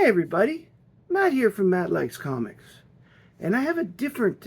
everybody, Matt here from Matt Likes Comics, and I have a different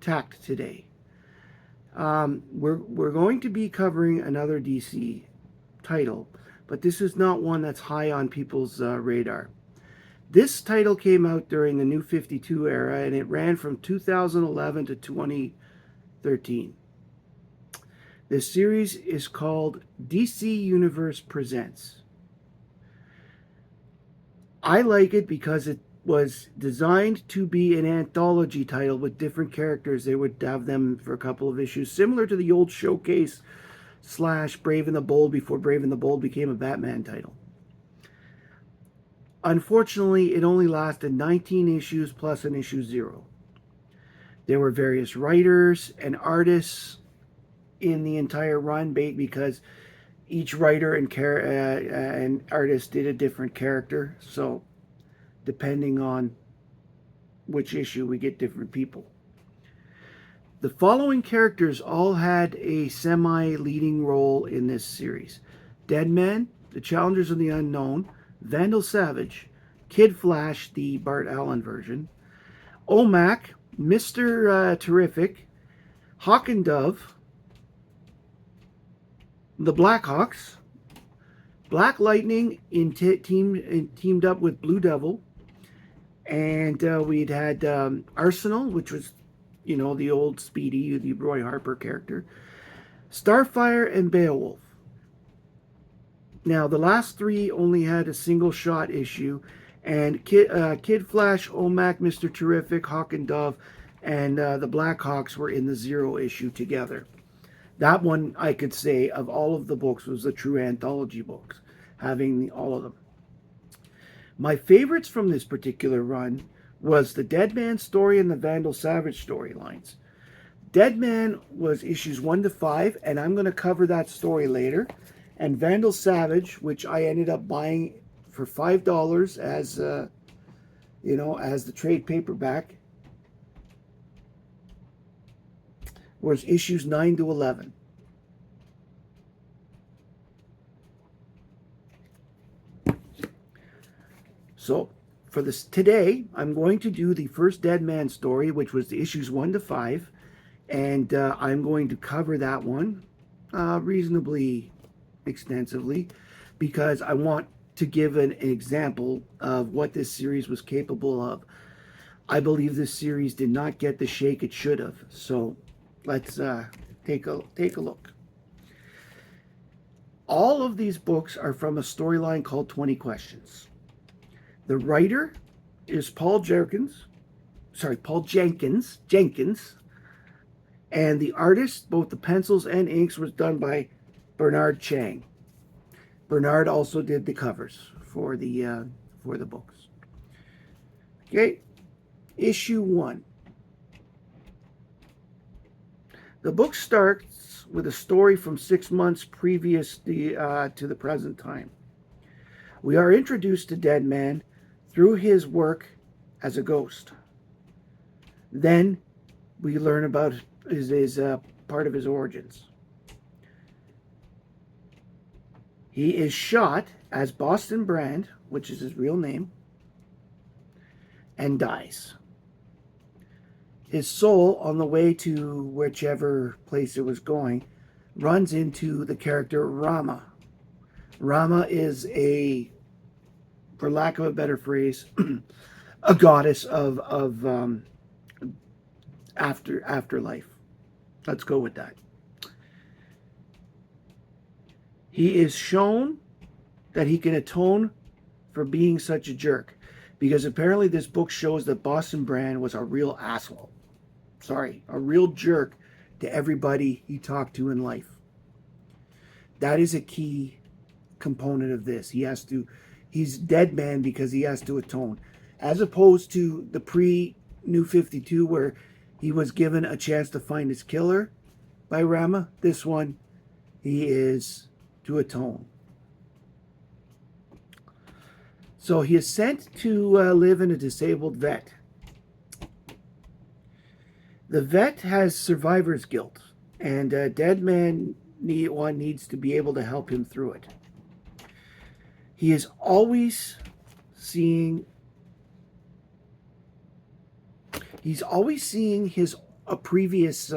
tact today. We're going to be covering another DC title, but this is not one that's high on people's radar. This title came out during the New 52 era, and it ran from 2011 to 2013. This series is called DC Universe Presents. I like it because it was designed to be an anthology title with different characters. They would have them for a couple of issues, similar to the old Showcase / Brave and the Bold before Brave and the Bold became a Batman title. Unfortunately, it only lasted 19 issues plus an issue 0. There were various writers and artists in the entire run because each writer and artist did a different character, so depending on which issue, we get different people. The following characters all had a semi-leading role in this series: Deadman, the Challengers of the Unknown, Vandal Savage, Kid Flash, the Bart Allen version, OMAC, Mr. Terrific, Hawk and Dove, the Blackhawks, Black Lightning teamed up with Blue Devil, and we'd had Arsenal, which was, the old Speedy, the Roy Harper character, Starfire, and Beowulf. Now, the last three only had a single shot issue, and Kid Flash, OMAC, Mr. Terrific, Hawk and Dove, and the Blackhawks were in the 0 issue together. That one, I could say, of all of the books, was the true anthology books, having all of them. My favorites from this particular run was the Deadman story and the Vandal Savage storylines. Deadman was issues 1 to 5, and I'm going to cover that story later. And Vandal Savage, which I ended up buying for $5 as, as the trade paperback, was issues 9 to 11. So for this today, I'm going to do the first Deadman story, which was the issues 1 to 5, and I'm going to cover that one reasonably extensively because I want to give an example of what this series was capable of. I believe this series did not get the shake it should have. So let's take a look. All of these books are from a storyline called 20 Questions. The writer is Paul Jenkins, and the artist, both the pencils and inks, was done by Bernard Chang. Bernard also did the covers for the books. Okay, issue 1. The book starts with a story from 6 months previous to the present time. We are introduced to Deadman through his work as a ghost. Then we learn about his part of his origins. He is shot as Boston Brand, which is his real name, and dies. His soul, on the way to whichever place it was going, runs into the character Rama. Rama is for lack of a better phrase, a goddess of afterlife. Let's go with that. He is shown that he can atone for being such a jerk, because apparently this book shows that Boston Brand was a real asshole. A real jerk to everybody he talked to in life. That is a key component of this. He's Deadman because he has to atone. As opposed to the pre-New 52 where he was given a chance to find his killer by Rama. This one, he is to atone. So he is sent to live in a disabled vet. The vet has survivor's guilt, and Deadman needs to be able to help him through it. He is always seeing his previous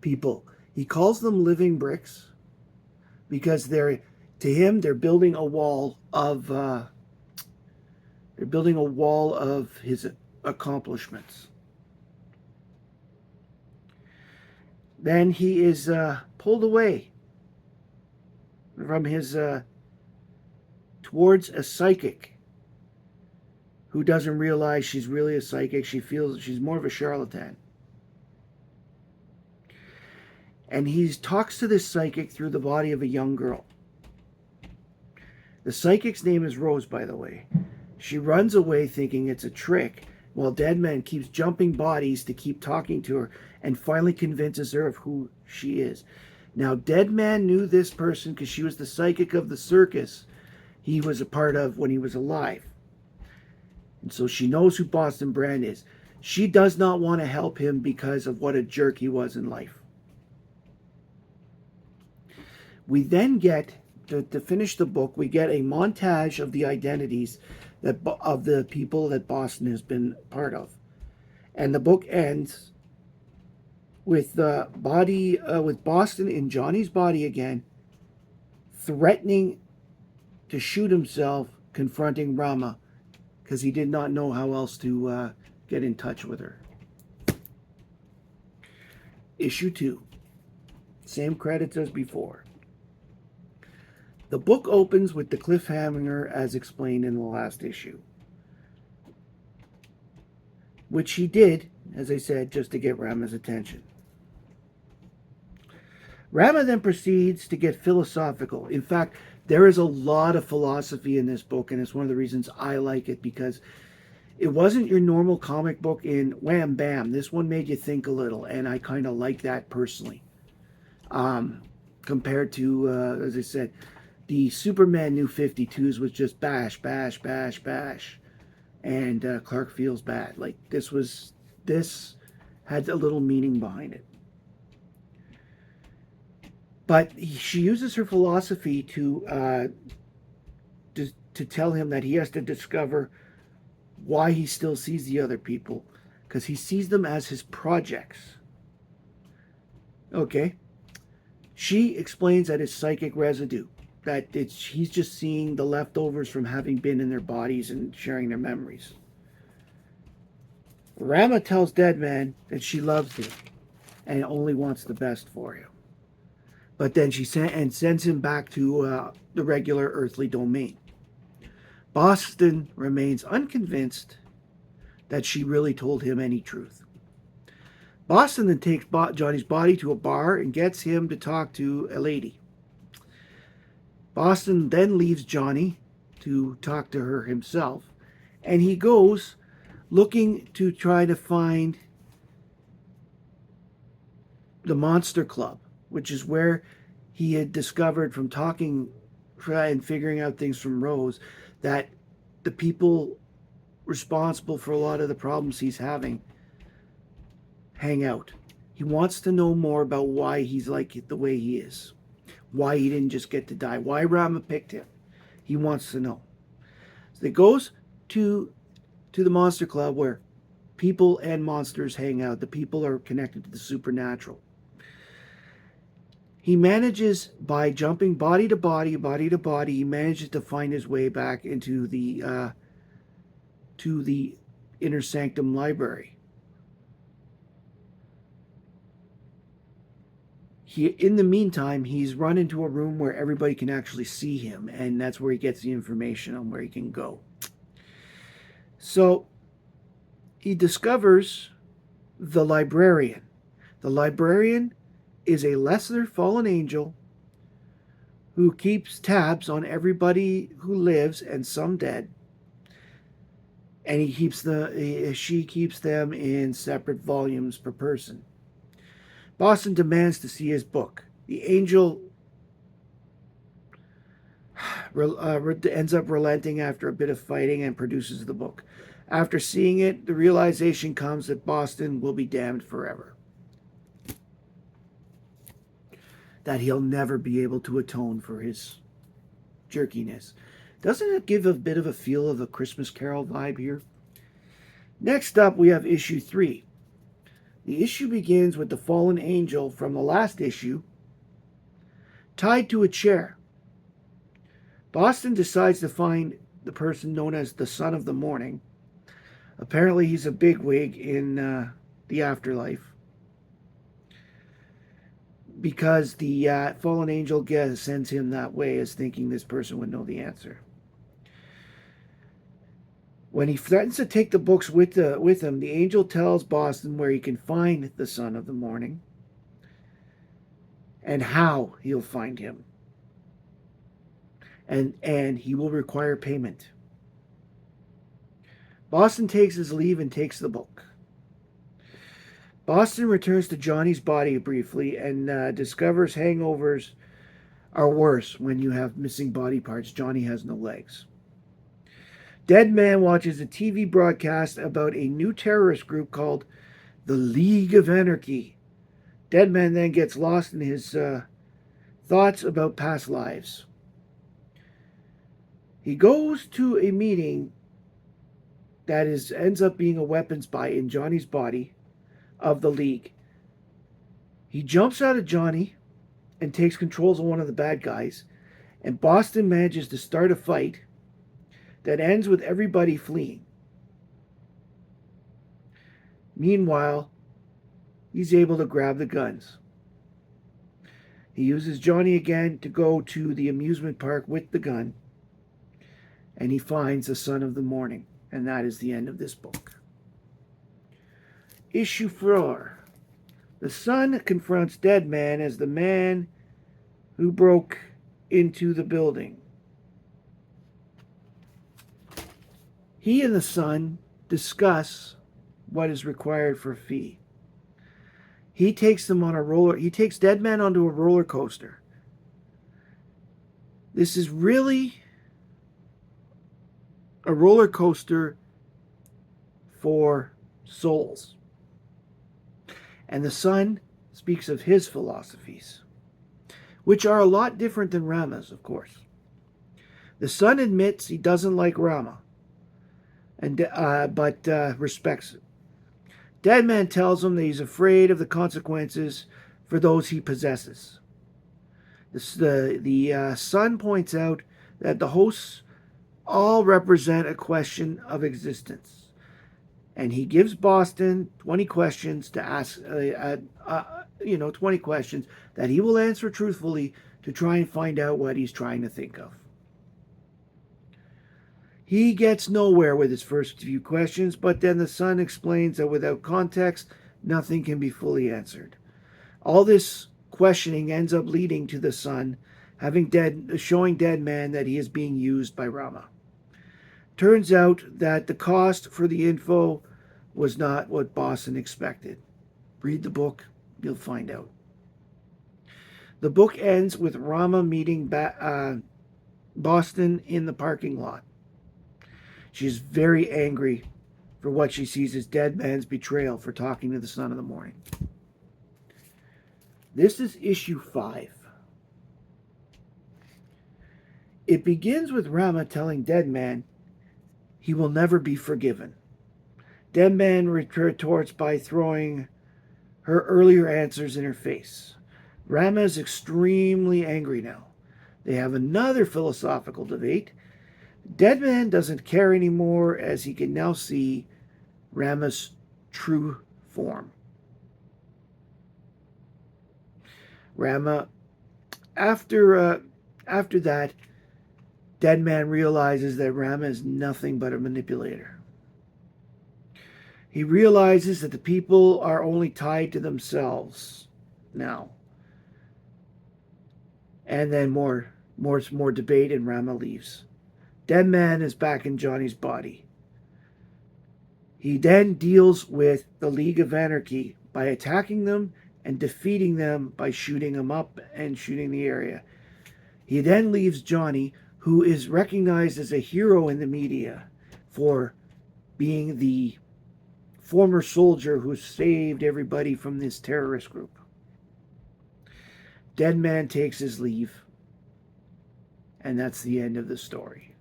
people. He calls them living bricks because they're building a wall of his accomplishments. Then he is pulled away from his towards a psychic who doesn't realize she's really a psychic. She feels she's more of a charlatan. And he talks to this psychic through the body of a young girl. The psychic's name is Rose, by the way. She runs away thinking it's a trick, while Deadman keeps jumping bodies to keep talking to her and finally convinces her of who she is. Now, Deadman knew this person because she was the psychic of the circus he was a part of when he was alive. And so she knows who Boston Brand is. She does not want to help him because of what a jerk he was in life. We then get, to finish the book, we get a montage of the identities of the people that Boston has been part of. And the book ends with with Boston in Johnny's body again, threatening to shoot himself, confronting Rama, because he did not know how else to get in touch with her. Issue 2. Same credits as before. The book opens with the cliffhanger as explained in the last issue, which he did, as I said, just to get Rama's attention. Rama then proceeds to get philosophical. In fact, there is a lot of philosophy in this book, and it's one of the reasons I like it, because it wasn't your normal comic book in wham bam. This one made you think a little, and I kind of like that personally. Compared to, as I said, the Superman New 52s was just bash, bash, bash, bash. And Clark feels bad. Like, this had a little meaning behind it. But she uses her philosophy to tell him that he has to discover why he still sees the other people. Because he sees them as his projects. Okay. She explains that it's psychic residue. That he's just seeing the leftovers from having been in their bodies and sharing their memories. Rama tells Deadman that she loves him and only wants the best for him. But then she sends him back to the regular earthly domain. Boston remains unconvinced that she really told him any truth. Boston then takes Johnny's body to a bar and gets him to talk to a lady. Boston then leaves Johnny to talk to her himself, and he goes looking to try to find the Monster Club, which is where he had discovered from talking and figuring out things from Rose that the people responsible for a lot of the problems he's having hang out. He wants to know more about why he's like the way he is. Why he didn't just get to die. Why Rama picked him. He wants to know. So he goes to the Monster Club where people and monsters hang out. The people are connected to the supernatural. He manages, by jumping body to body, he manages to find his way back into the to the Inner Sanctum Library. In the meantime, he's run into a room where everybody can actually see him, and that's where he gets the information on where he can go. So he discovers the librarian. The librarian is a lesser fallen angel who keeps tabs on everybody who lives and some dead, and she keeps them in separate volumes per person. Boston demands to see his book. The angel ends up relenting after a bit of fighting and produces the book. After seeing it, the realization comes that Boston will be damned forever. That he'll never be able to atone for his jerkiness. Doesn't it give a bit of a feel of a Christmas Carol vibe here? Next up, we have issue 3. The issue begins with the fallen angel from the last issue tied to a chair. Boston decides to find the person known as the Son of the Morning. Apparently, he's a bigwig in the afterlife, because the fallen angel sends him that way as thinking this person would know the answer. When he threatens to take the books with him, the angel tells Boston where he can find the Son of the Morning and how he'll find him. And he will require payment. Boston takes his leave and takes the book. Boston returns to Johnny's body briefly and discovers hangovers are worse when you have missing body parts. Johnny has no legs. Deadman watches a TV broadcast about a new terrorist group called the League of Anarchy. Deadman then gets lost in his thoughts about past lives. He goes to a meeting that ends up being a weapons buy in Johnny's body of the League. He jumps out of Johnny and takes control of one of the bad guys, and Boston manages to start a fight that ends with everybody fleeing. Meanwhile, he's able to grab the guns. He uses Johnny again to go to the amusement park with the gun, and he finds the Son of the Morning, and that is the end of this book. Issue 4. The Son confronts Deadman as the man who broke into the building. He and the Son discuss what is required for a fee. He takes Deadman onto a roller coaster. This is really a roller coaster for souls. And the Son speaks of his philosophies, which are a lot different than Rama's, of course. The Son admits he doesn't like Rama, but respects it. Deadman tells him that he's afraid of the consequences for those he possesses. The Son points out that the hosts all represent a question of existence. And he gives Boston 20 questions to ask, 20 questions that he will answer truthfully to try and find out what he's trying to think of. He gets nowhere with his first few questions, but then the Son explains that without context, nothing can be fully answered. All this questioning ends up leading to the Son showing Deadman that he is being used by Rama. Turns out that the cost for the info was not what Boston expected. Read the book, you'll find out. The book ends with Rama meeting Boston in the parking lot. She's very angry for what she sees as Deadman's betrayal for talking to the Son of the Morning. This is issue 5. It begins with Rama telling Deadman he will never be forgiven. Deadman retorts by throwing her earlier answers in her face. Rama is extremely angry now. They have another philosophical debate. Deadman doesn't care anymore as he can now see Rama's true form. Rama, after that, Deadman realizes that Rama is nothing but a manipulator. He realizes that the people are only tied to themselves now. And then more debate, and Rama leaves. Deadman is back in Johnny's body. He then deals with the League of Anarchy by attacking them and defeating them by shooting them up and shooting the area. He then leaves Johnny, who is recognized as a hero in the media for being the former soldier who saved everybody from this terrorist group. Deadman takes his leave, and that's the end of the story.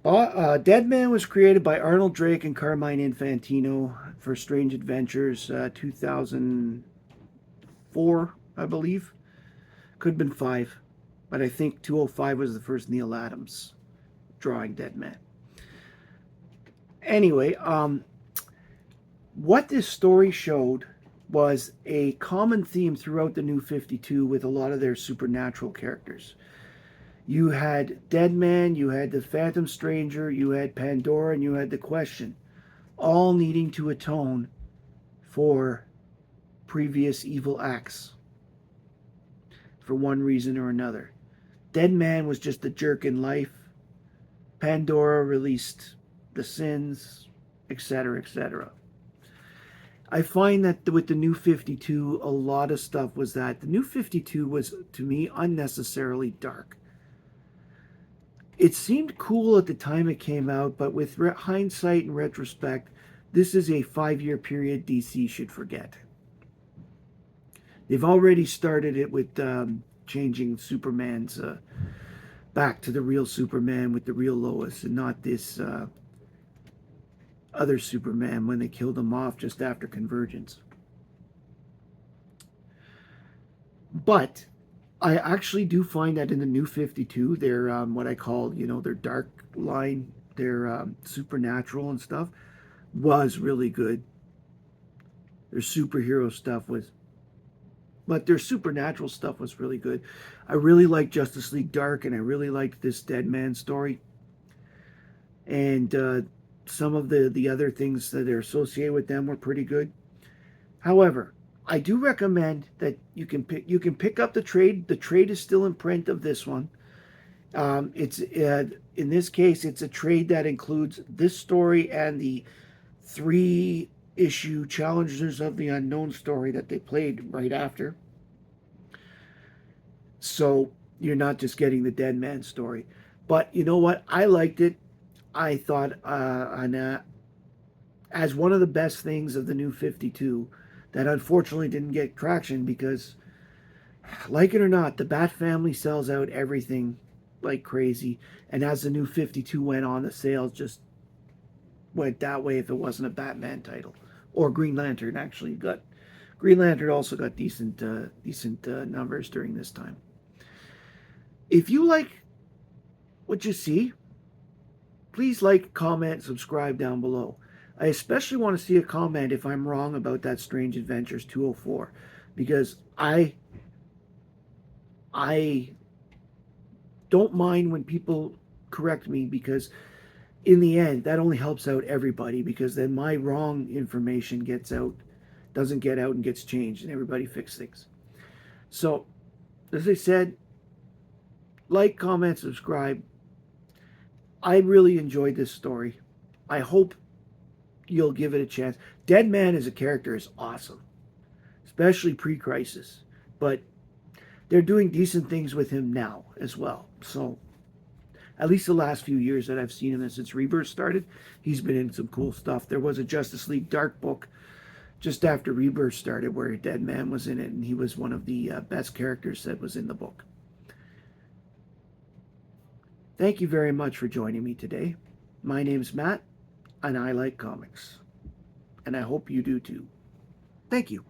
Deadman was created by Arnold Drake and Carmine Infantino for Strange Adventures 2004, I believe. Could have been 5, but I think 205 was the first Neil Adams drawing Deadman. Anyway, what this story showed was a common theme throughout the New 52 with a lot of their supernatural characters. You had Deadman, you had the Phantom Stranger, you had Pandora, and you had the Question, all needing to atone for previous evil acts for one reason or another. Deadman was just a jerk in life. Pandora released the sins, etc., etc. I find that with the New 52, a lot of stuff was that. The New 52 was, to me, unnecessarily dark. It seemed cool at the time it came out, but with hindsight and retrospect, this is a 5-year period DC should forget. They've already started it with changing Superman's back to the real Superman with the real Lois and not this other Superman when they killed him off just after Convergence. But I actually do find that in the New 52, their what I call, their dark line, their supernatural and stuff was really good. Their superhero stuff was, but their supernatural stuff was really good. I really liked Justice League Dark, and I really liked this Deadman story. And some of the other things that are associated with them were pretty good. However, I do recommend that you can pick up the trade. The trade is still in print of this one. It's in this case, it's a trade that includes this story and the 3-issue Challengers of the Unknown story that they played right after. So you're not just getting the Deadman story. But you know what? I liked it. I thought, as one of the best things of the New 52, that unfortunately didn't get traction because, like it or not, the Bat family sells out everything like crazy. And as the New 52 went on, the sales just went that way if it wasn't a Batman title. Or Green Lantern, actually. Green Lantern also got decent numbers during this time. If you like what you see, please like, comment, subscribe down below. I especially want to see a comment if I'm wrong about that Strange Adventures 204, because I don't mind when people correct me, because in the end that only helps out everybody, because then my wrong information doesn't get out and gets changed and everybody fixes things. So, as I said, like, comment, subscribe. I really enjoyed this story. I hope you'll give it a chance. Deadman as a character is awesome, especially pre-Crisis, but they're doing decent things with him now as well. So at least the last few years that I've seen him, and since Rebirth started, he's been in some cool stuff. There was a Justice League Dark book just after Rebirth started where Deadman was in it, and he was one of the best characters that was in the book. Thank you very much for joining me today. My name's Matt, and I like comics. And I hope you do too. Thank you.